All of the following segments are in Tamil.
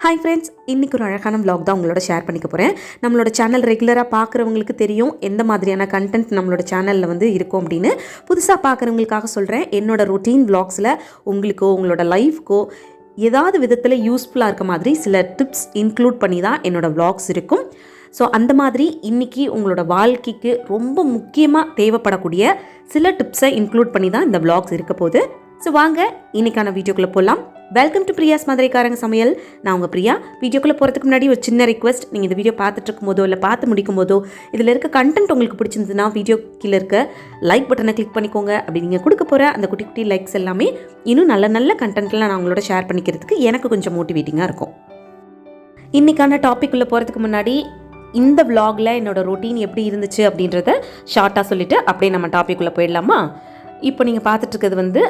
ஹாய் ஃப்ரெண்ட்ஸ், இன்றைக்கி ஒரு அழகான vlog தான் உங்களோட ஷேர் பண்ணிக்க போகிறேன். நம்மளோட சேனல் ரெகுலராக பார்க்குறவங்களுக்கு தெரியும் எந்த மாதிரியான கண்டென்ட் நம்மளோட சேனலில் இருக்கும் அப்படின்னு. புதுசாக பார்க்குறவங்களுக்காக சொல்கிறேன், என்னோடய ரொட்டீன் vlogsல உங்களுக்கோ உங்களோட லைஃப்க்கோ ஏதாவது விதத்தில் யூஸ்ஃபுல்லாக இருக்க மாதிரி சில டிப்ஸ் இன்க்ளூட் பண்ணி தான் என்னோடய vlogs இருக்கும். ஸோ அந்த மாதிரி இன்றைக்கி உங்களோட வாழ்க்கைக்கு ரொம்ப முக்கியமாக தேவைப்படக்கூடிய சில டிப்ஸை இன்க்ளூட் பண்ணி தான் இந்த vlogs இருக்க போகுது. ஸோ வாங்க இன்றைக்கான வீடியோக்குள்ளே போகலாம். வெல்கம் டு பிரியாஸ் மதுரைக்காரங்க சமையல். நான் உங்கள் பிரியா. வீடியோக்குள்ளே போகிறதுக்கு முன்னாடி ஒரு சின்ன ரிக்வெஸ்ட், நீங்கள் இந்த வீடியோ பார்த்துட்டு இருக்கும்போதோ இல்லை பார்த்து முடிக்கும் போதோ இதில் இருக்க கண்டென்ட் உங்களுக்கு பிடிச்சிருந்ததுன்னா வீடியோ கீழே இருக்க லைக் பட்டனை கிளிக் பண்ணிக்கோங்க. அப்படி நீங்கள் கொடுக்க போகிற அந்த குட்டி குட்டி லைக்ஸ் எல்லாமே இன்னும் நல்ல நல்ல கண்டென்ட்லாம் நான் உங்களோட ஷேர் பண்ணிக்கிறதுக்கு எனக்கு கொஞ்சம் மோட்டிவேட்டிங்காக இருக்கும். இன்றைக்கான டாபிக் உள்ள போகிறதுக்கு முன்னாடி இந்த vlogல என்னோடய ரொட்டீன் எப்படி இருந்துச்சு அப்படின்றத ஷார்ட்டாக சொல்லிவிட்டு அப்படியே நம்ம டாபிக் உள்ள போயிடலாமா? இப்போ நீங்கள் பார்த்துட்ருக்கிறது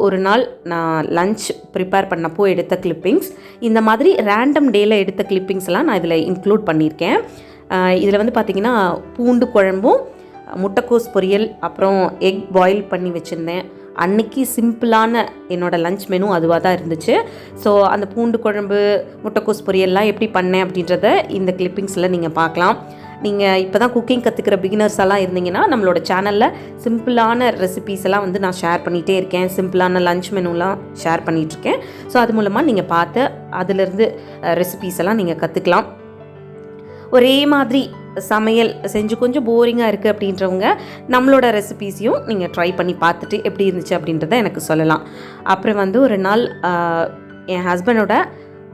ஒரு நாள் நான் லன்ச் ப்ரிப்பேர் பண்ணப்போ எடுத்த கிளிப்பிங்ஸ். இந்த மாதிரி ரேண்டம் டேயில் எடுத்த கிளிப்பிங்ஸ்லாம் நான் இதில் இன்க்ளூட் பண்ணியிருக்கேன். இதில் பார்த்திங்கன்னா பூண்டு குழம்பும் முட்டைக்கோஸ் பொரியல் அப்புறம் எக் பாயில் பண்ணி வச்சுருந்தேன். அன்றைக்கி சிம்பிளான என்னோடய லன்ச் மெனு அதுவாக தான் இருந்துச்சு. ஸோ அந்த பூண்டு குழம்பு முட்டைக்கோஸ் பொரியல்லாம் எப்படி பண்ணேன் அப்படின்றத இந்த கிளிப்பிங்ஸில் நீங்கள் பார்க்கலாம். நீங்கள் இப்போ தான் குக்கிங் கற்றுக்கிற பிகினர்ஸ் எல்லாம் இருந்தீங்கன்னா நம்மளோட சேனலில் சிம்பிளான ரெசிபீஸ் எல்லாம் நான் ஷேர் பண்ணிகிட்டே இருக்கேன். சிம்பிளான லன்ச் மெனுலாம் ஷேர் பண்ணிகிட்ருக்கேன். ஸோ அது மூலமாக நீங்கள் பார்த்து அதிலிருந்து ரெசிபீஸ் எல்லாம் நீங்கள் கற்றுக்கலாம். ஒரே மாதிரி சமையல் செஞ்சு கொஞ்சம் போரிங்காக இருக்குது அப்படின்றவங்க நம்மளோட ரெசிபீஸையும் நீங்கள் ட்ரை பண்ணி பார்த்துட்டு எப்படி இருந்துச்சு அப்படின்றத எனக்கு சொல்லலாம். அப்புறம் ஒரு நாள் என் ஹஸ்பண்டோட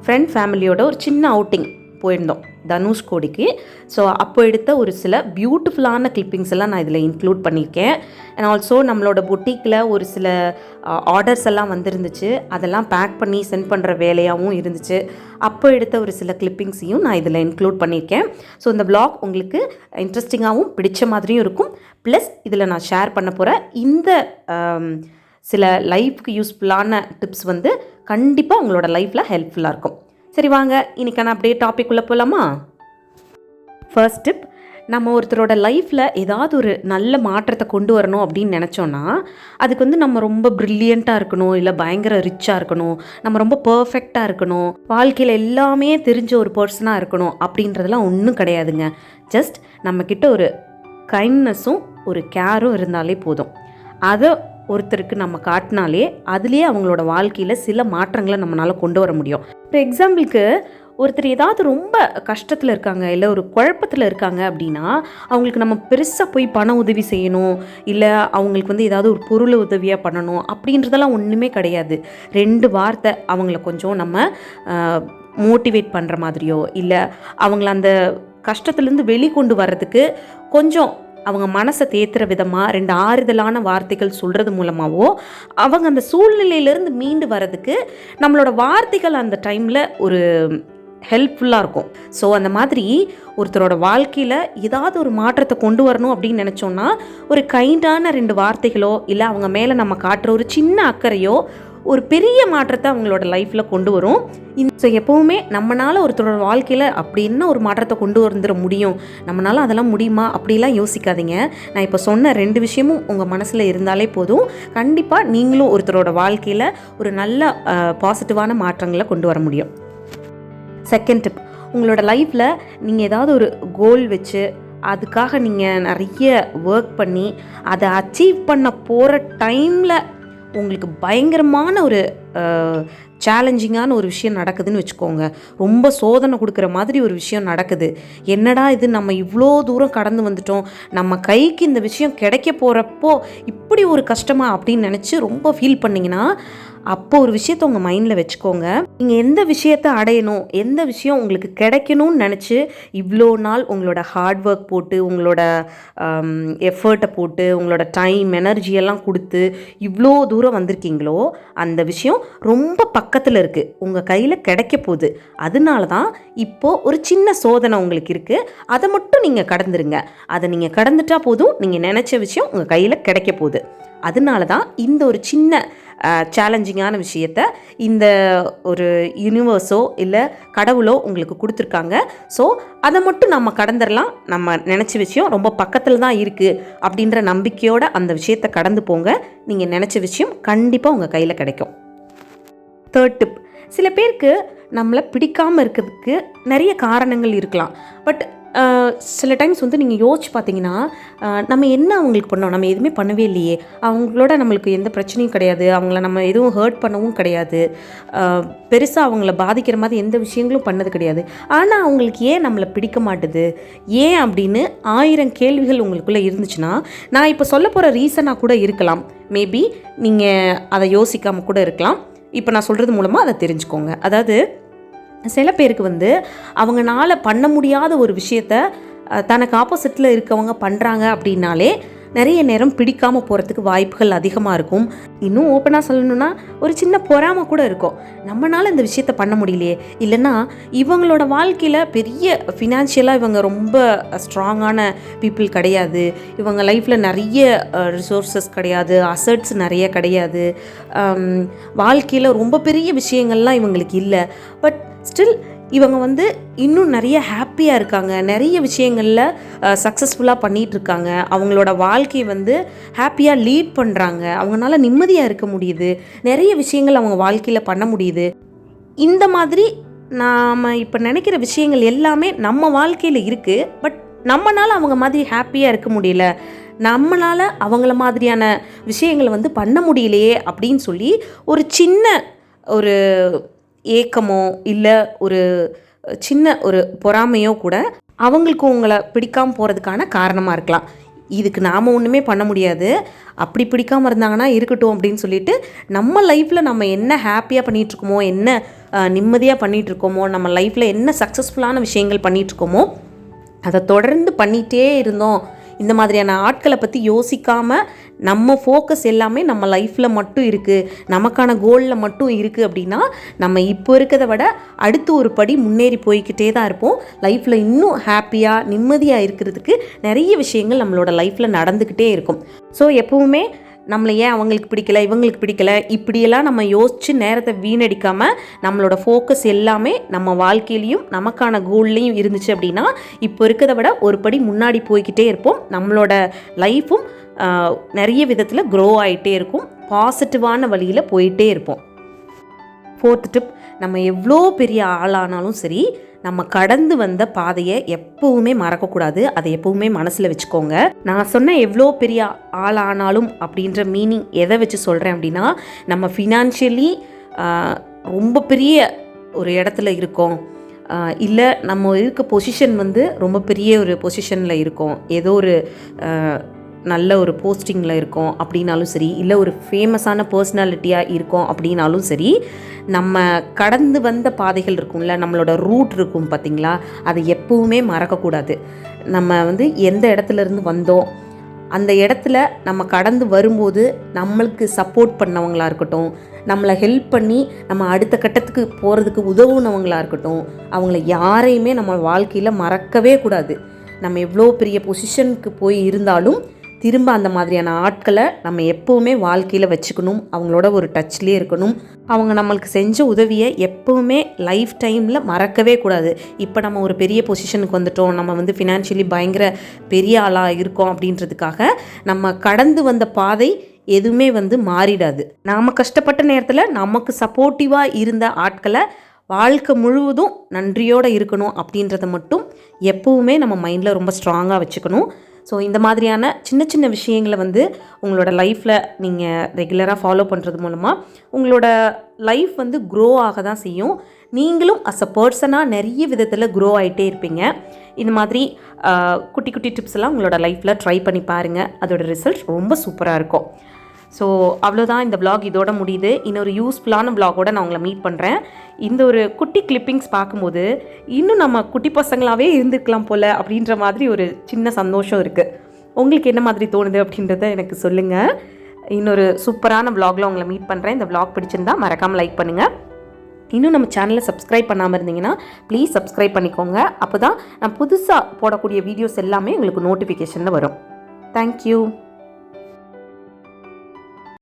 ஃப்ரெண்ட் ஃபேமிலியோட ஒரு சின்ன அவுட்டிங் போயிருந்தோம் தனுஷ்கோடிக்கு. ஸோ அப்போ எடுத்த ஒரு சில பியூட்டிஃபுல்லான கிளிப்பிங்ஸ் எல்லாம் நான் இதில் இன்க்ளூட் பண்ணியிருக்கேன். அண்ட் ஆல்சோ நம்மளோட பொட்டிக்கில் ஒரு சில ஆர்டர்ஸ் எல்லாம் வந்துருந்துச்சு. அதெல்லாம் பேக் பண்ணி சென்ட் பண்ணுற வேலையாகவும் இருந்துச்சு. அப்போ எடுத்த ஒரு சில கிளிப்பிங்ஸையும் நான் இதில் இன்க்ளூட் பண்ணியிருக்கேன். ஸோ இந்த vlog உங்களுக்கு இன்ட்ரெஸ்டிங்காகவும் பிடிச்ச மாதிரியும் இருக்கும். ப்ளஸ் இதில் நான் ஷேர் பண்ண போகிற இந்த சில லைஃப்க்கு யூஸ்ஃபுல்லான டிப்ஸ் கண்டிப்பாக உங்களோட லைஃப்பில் ஹெல்ப்ஃபுல்லாக இருக்கும். சரி வாங்க இன்றைக்கான அப்படியே டாபிக் உள்ள போகலாமா? ஃபர்ஸ்ட் டிப், நம்ம ஒருத்தரோட லைஃப்பில் ஏதாவது ஒரு நல்ல மாற்றத்தை கொண்டு வரணும் அப்படின்னு நினச்சோன்னா அதுக்கு நம்ம ரொம்ப ப்ரில்லியண்ட்டாக இருக்கணும், இல்லை பயங்கர ரிச்சாக இருக்கணும், நம்ம ரொம்ப பர்ஃபெக்டாக இருக்கணும், வாழ்க்கையில் எல்லாமே தெரிஞ்ச ஒரு பர்சனாக இருக்கணும் அப்படின்றதெல்லாம் ஒன்றும் கிடையாதுங்க. ஜஸ்ட் நம்மக்கிட்ட ஒரு கைண்ட்னஸும் ஒரு கேரும் இருந்தாலே போதும். அதை ஒருத்தருக்கு நம்ம காட்டினாலே அதுலேயே அவங்களோட வாழ்க்கையில் சில மாற்றங்களை நம்மளால் கொண்டு வர முடியும். இப்போ எக்ஸாம்பிளுக்கு ஒருத்தர் ஏதாவது ரொம்ப கஷ்டத்தில் இருக்காங்க, இல்லை ஒரு குழப்பத்தில் இருக்காங்க அப்படின்னா அவங்களுக்கு நம்ம பெருசாக போய் பண உதவி செய்யணும், இல்லை அவங்களுக்கு ஏதாவது ஒரு பொருள் உதவியாக பண்ணணும் அப்படின்றதெல்லாம் ஒன்றுமே கிடையாது. 2 வார்த்தை அவங்கள கொஞ்சம் நம்ம மோட்டிவேட் பண்ணுற மாதிரியோ, இல்லை அவங்கள அந்த கஷ்டத்துலேருந்து வெளிக்கொண்டு வர்றதுக்கு கொஞ்சம் அவங்க மனசை தேத்துற விதமாக 2 ஆறுதலான வார்த்தைகள் சொல்கிறது மூலமாகவோ அவங்க அந்த சூழ்நிலையிலேருந்து மீண்டு வர்றதுக்கு நம்மளோட வார்த்தைகள் அந்த டைமில் ஒரு ஹெல்ப்ஃபுல்லாக இருக்கும். ஸோ அந்த மாதிரி ஒருத்தரோட வாழ்க்கையில் ஏதாவது ஒரு மாற்றத்தை கொண்டு வரணும் அப்படின்னு நினச்சோன்னா ஒரு கைண்டான 2 வார்த்தைகளோ, இல்லை அவங்க மேலே நம்ம காட்டுற ஒரு சின்ன அக்கறையோ ஒரு பெரிய மாற்றத்தை அவங்களோட லைஃப்பில் கொண்டு வரும். ஸோ எப்போவுமே நம்மளால் ஒருத்தரோட வாழ்க்கையில் அப்படி என்ன ஒரு மாற்றத்தை கொண்டு வந்துட முடியும், நம்மளால் அதெல்லாம் முடியுமா அப்படிலாம் யோசிக்காதீங்க. நான் இப்போ சொன்ன 2 விஷயமும் உங்கள் மனசில் இருந்தாலே போதும். கண்டிப்பாக நீங்களும் ஒருத்தரோட வாழ்க்கையில் ஒரு நல்ல பாசிட்டிவான மாற்றங்களை கொண்டு வர முடியும். செகண்ட் டிப், உங்களோட லைஃப்பில் நீங்கள் ஏதாவது ஒரு கோல் வச்சு அதுக்காக நீங்கள் நிறைய ஒர்க் பண்ணி அதை அச்சீவ் பண்ண போகிற டைமில் உங்களுக்கு பயங்கரமான ஒரு சேலஞ்சிங்கான ஒரு விஷயம் நடக்குதுன்னு வச்சுக்கோங்க. ரொம்ப சோதனை கொடுக்குற மாதிரி ஒரு விஷயம் நடக்குது. என்னடா இது, நம்ம இவ்வளோ தூரம் கடந்து வந்துட்டோம், நம்ம கைக்கு இந்த விஷயம் கிடைக்க போகிறப்போ இப்படி ஒரு கஷ்டமா அப்படின்னு நினச்சி ரொம்ப ஃபீல் பண்ணிங்கன்னா அப்போ ஒரு விஷயத்தை உங்கள் மைண்டில் வச்சுக்கோங்க. நீங்கள் எந்த விஷயத்தை அடையணும், எந்த விஷயம் உங்களுக்கு கிடைக்கணும்னு நினச்சி இவ்வளோ நாள் உங்களோட ஹார்ட் ஒர்க் போட்டு, உங்களோட எஃபர்ட்டை போட்டு, உங்களோட டைம் எனர்ஜியெல்லாம் கொடுத்து இவ்வளோ தூரம் வந்திருக்கீங்களோ அந்த விஷயம் ரொம்ப பக்கத்தில் இருக்குது, உங்கள் கையில் கிடைக்க போகுது. அதனால தான் இப்போது ஒரு சின்ன சோதனை உங்களுக்கு இருக்குது. அதை மட்டும் நீங்கள் கடந்துருங்க. அதை நீங்கள் கடந்துட்டா போதும், நீங்கள் நினச்ச விஷயம் உங்கள் கையில் கிடைக்க போகுது. அதனால தான் இந்த ஒரு சின்ன சேலஞ்சிங்கான விஷயத்தை இந்த ஒரு யூனிவர்ஸோ இல்லை கடவுளோ உங்களுக்கு கொடுத்துருக்காங்க. ஸோ அதை மட்டும் நம்ம கடந்துடலாம். நம்ம நினச்ச விஷயம் ரொம்ப பக்கத்தில் தான் இருக்குது அப்படின்ற நம்பிக்கையோடு அந்த விஷயத்தை கடந்து போங்க. நீங்கள் நினச்ச விஷயம் கண்டிப்பாக உங்கள் கையில் கிடைக்கும். தேர்ட் டிப், சில பேருக்கு நம்மளை பிடிக்காமல் இருக்கிறதுக்கு நிறைய காரணங்கள் இருக்கலாம். பட் சில டைம்ஸ் வந்து நீங்கள் யோசிச்சு பார்த்தீங்கன்னா, நம்ம என்ன அவங்களுக்கு பண்ணோம்? நம்ம எதுவுமே பண்ணவே இல்லையே. அவங்களோட நம்மளுக்கு எந்த பிரச்சனையும் கிடையாது. அவங்கள நம்ம எதுவும் ஹர்ட் பண்ணவும் கிடையாது. பெருசாக அவங்கள பாதிக்கிற மாதிரி எந்த விஷயங்களும் பண்ணது கிடையாது. ஆனால் அவங்களுக்கு ஏன் நம்மளை பிடிக்க மாட்டுது? ஏன் அப்படின்னு 1000 கேள்விகள் உங்களுக்குள்ளே இருந்துச்சுன்னா, நான் இப்போ சொல்ல போகிற ரீசனாக கூட இருக்கலாம். மேபி நீங்கள் அதை யோசிக்காமல் கூட இருக்கலாம். இப்போ நான் சொல்கிறது மூலமாக அதை தெரிஞ்சுக்கோங்க. அதாவது சில பேருக்கு வந்து அவங்களால பண்ண முடியாத ஒரு விஷயத்த தனக்கு ஆப்போசிட்டில் இருக்கவங்க பண்ணுறாங்க அப்படின்னாலே நிறைய நேரம் பிடிக்காமல் போகிறதுக்கு வாய்ப்புகள் அதிகமாக இருக்கும். இன்னும் ஓப்பனாக சொல்லணுன்னா ஒரு சின்ன பொறாமை கூட இருக்கும். நம்மளால் இந்த விஷயத்த பண்ண முடியலையே, இல்லைன்னா இவங்களோட வாழ்க்கையில் பெரிய ஃபினான்ஷியலாக இவங்க ரொம்ப ஸ்ட்ராங்கான பீப்புள் கிடையாது, இவங்க லைஃப்பில் நிறைய ரிசோர்ஸஸ் கிடையாது, அசட்ஸ் நிறைய கிடையாது, வாழ்க்கையில் ரொம்ப பெரிய விஷயங்கள்லாம் இவங்களுக்கு இல்லை. பட் ஸ்டில் இவங்க வந்து இன்னும் நிறைய ஹாப்பியாக இருக்காங்க, நிறைய விஷயங்களில் சக்ஸஸ்ஃபுல்லாக பண்ணிகிட்ருக்காங்க, அவங்களோட வாழ்க்கையை வந்து ஹாப்பியாக லீட் பண்ணுறாங்க, அவங்களால நிம்மதியாக இருக்க முடியுது, நிறைய விஷயங்கள் அவங்க வாழ்க்கையில் பண்ண முடியுது. இந்த மாதிரி நாம் இப்போ நினைக்கிற விஷயங்கள் எல்லாமே நம்ம வாழ்க்கையில் இருக்குது. பட் நம்மளால் அவங்க மாதிரி ஹாப்பியாக இருக்க முடியல, நம்மளால் அவங்கள மாதிரியான விஷயங்களை வந்து பண்ண முடியலையே அப்படின்னு சொல்லி ஒரு சின்ன ஒரு ஏக்கமோ இல்லை ஒரு சின்ன ஒரு பொறாமையோ கூட அவங்களுக்கு உங்களை பிடிக்காமல் போகிறதுக்கான காரணமாக இருக்கலாம். இதுக்கு நாம் ஒன்றுமே பண்ண முடியாது. அப்படி பிடிக்காமல் இருந்தாங்கன்னா இருக்கட்டும் அப்படின்னு சொல்லிட்டு நம்ம லைஃப்பில் நம்ம என்ன ஹாப்பியாக பண்ணிகிட்ருக்கோமோ, என்ன நிம்மதியாக பண்ணிகிட்ருக்கோமோ, நம்ம லைஃப்பில் என்ன சக்ஸஸ்ஃபுல்லான விஷயங்கள் பண்ணிகிட்ருக்கோமோ அதை தொடர்ந்து பண்ணிகிட்டே இருந்தோம். இந்த மாதிரியான ஆட்களை பற்றி யோசிக்காமல் நம்ம ஃபோக்கஸ் எல்லாமே நம்ம லைஃப்பில் மட்டும் இருக்குது, நமக்கான கோலில் மட்டும் இருக்குது அப்படின்னா நம்ம இப்போ இருக்கிறத விட அடுத்து ஒரு படி முன்னேறி போய்கிட்டே தான் இருப்போம். லைஃப்பில் இன்னும் ஹாப்பியாக நிம்மதியாக இருக்கிறதுக்கு நிறைய விஷயங்கள் நம்மளோட லைஃப்பில் நடந்துக்கிட்டே இருக்கும். ஸோ எப்போவுமே நம்மளை ஏன் அவங்களுக்கு பிடிக்கல, இவங்களுக்கு பிடிக்கல, இப்படியெல்லாம் நம்ம யோசித்து நேரத்தை வீணடிக்காமல் நம்மளோட ஃபோக்கஸ் எல்லாமே நம்ம வாழ்க்கையிலையும் நமக்கான கோல்லையும் இருந்துச்சு அப்படின்னா இப்போ இருக்கிறத விட ஒரு படி முன்னாடி போய்கிட்டே இருப்போம். நம்மளோட லைஃப்பும் நிறைய விதத்தில் க்ரோ ஆகிட்டே இருக்கும், பாசிட்டிவான வழியில் போயிட்டே இருப்போம். 4th டிப், நம்ம எவ்வளோ பெரிய ஆளானாலும் சரி, நம்ம கடந்து வந்த பாதையை எப்பவுமே மறக்கக்கூடாது. அதை எப்பவுமே மனசில் வச்சுக்கோங்க. நான் சொன்ன எவ்வளோ பெரிய ஆளானாலும் அப்படின்ற மீனிங் எதை வச்சு சொல்கிறேன் அப்படின்னா, நம்ம ஃபினான்ஷியலி ரொம்ப பெரிய ஒரு இடத்துல இருக்கோம், இல்லை நம்ம இருக்க பொசிஷன் வந்து ரொம்ப பெரிய ஒரு பொசிஷனில் இருக்கோம், ஏதோ ஒரு நல்ல ஒரு போஸ்டிங்கில் இருக்கோம் அப்படின்னாலும் சரி, இல்லை ஒரு ஃபேமஸான பர்சனாலிட்டியாக இருக்கோம் அப்படின்னாலும் சரி, நம்ம கடந்து வந்த பாதைகள் இருக்கும்ல, நம்மளோட ரூட் இருக்கும் பார்த்திங்களா, அதை எப்பவுமே மறக்கக்கூடாது. நம்ம வந்து எந்த இடத்துலேருந்து வந்தோம், அந்த இடத்துல நம்ம கடந்து வரும்போது நம்மளுக்கு சப்போர்ட் பண்ணவங்களாக இருக்கட்டும், நம்மளை ஹெல்ப் பண்ணி நம்ம அடுத்த கட்டத்துக்கு போகிறதுக்கு உதவுனவங்களாக இருக்கட்டும், அவங்கள யாரையுமே நம்ம வாழ்க்கையில் மறக்கவே கூடாது. நம்ம எவ்வளோ பெரிய பொசிஷனுக்கு போய் இருந்தாலும் திரும்ப அந்த மாதிரியான ஆட்களை நம்ம எப்போவுமே வாழ்க்கையில் வச்சுக்கணும், அவங்களோட ஒரு டச்லேயே இருக்கணும். அவங்க நம்மளுக்கு செஞ்ச உதவியை எப்போவுமே லைஃப் டைமில் மறக்கவே கூடாது. இப்போ நம்ம ஒரு பெரிய பொசிஷனுக்கு வந்துட்டோம், நம்ம வந்து ஃபினான்ஷியலி பயங்கர பெரிய ஆளாக இருக்கோம் அப்படின்றதுக்காக நம்ம கடந்து வந்த பாதை எதுவுமே வந்து மாறிடாது. நாம் கஷ்டப்பட்ட நேரத்தில் நமக்கு சப்போர்ட்டிவாக இருந்த ஆட்களை வாழ்க்கை முழுவதும் நன்றியோடு இருக்கணும் அப்படின்றத மட்டும் எப்போவுமே நம்ம மைண்டில் ரொம்ப ஸ்ட்ராங்காக வச்சுக்கணும். ஸோ இந்த மாதிரியான சின்ன சின்ன விஷயங்களை வந்து உங்களோட லைஃப்பில் நீங்கள் ரெகுலராக ஃபாலோ பண்ணுறது மூலமாக உங்களோட லைஃப் வந்து க்ரோ ஆக தான் செய்யும். நீங்களும் அஸ் அ பர்சனாக நிறைய விதத்தில் க்ரோ ஆகிட்டே இருப்பீங்க. இந்த மாதிரி குட்டி குட்டி டிப்ஸ் எல்லாம் உங்களோட லைஃப்பில் ட்ரை பண்ணி பாருங்கள், அதோட ரிசல்ட் ரொம்ப சூப்பராக இருக்கும். ஸோ அவ்வளோதான், இந்த vlog இதோட முடியுது. இன்னொரு யூஸ்ஃபுல்லான vlogஓட நான் உங்களை மீட் பண்ணுறேன். இந்த ஒரு குட்டி கிளிப்பிங்ஸ் பார்க்கும்போது இன்னும் நம்ம குட்டி பசங்களாகவே இருந்துக்கலாம் போல் அப்படின்ற மாதிரி ஒரு சின்ன சந்தோஷம் இருக்குது. உங்களுக்கு என்ன மாதிரி தோணுது அப்படின்றத எனக்கு சொல்லுங்கள். இன்னொரு சூப்பரான vlogல உங்களை மீட் பண்ணுறேன். இந்த vlog பிடிச்சிருந்தா மறக்காமல் லைக் பண்ணுங்கள். இன்னும் நம்ம சேனலை சப்ஸ்கிரைப் பண்ணாமல் இருந்தீங்கன்னா ப்ளீஸ் சப்ஸ்கிரைப் பண்ணிக்கோங்க. அப்போ தான் நான் புதுசாக போடக்கூடிய வீடியோஸ் எல்லாமே உங்களுக்கு நோட்டிஃபிகேஷனில் வரும். தேங்க்யூ.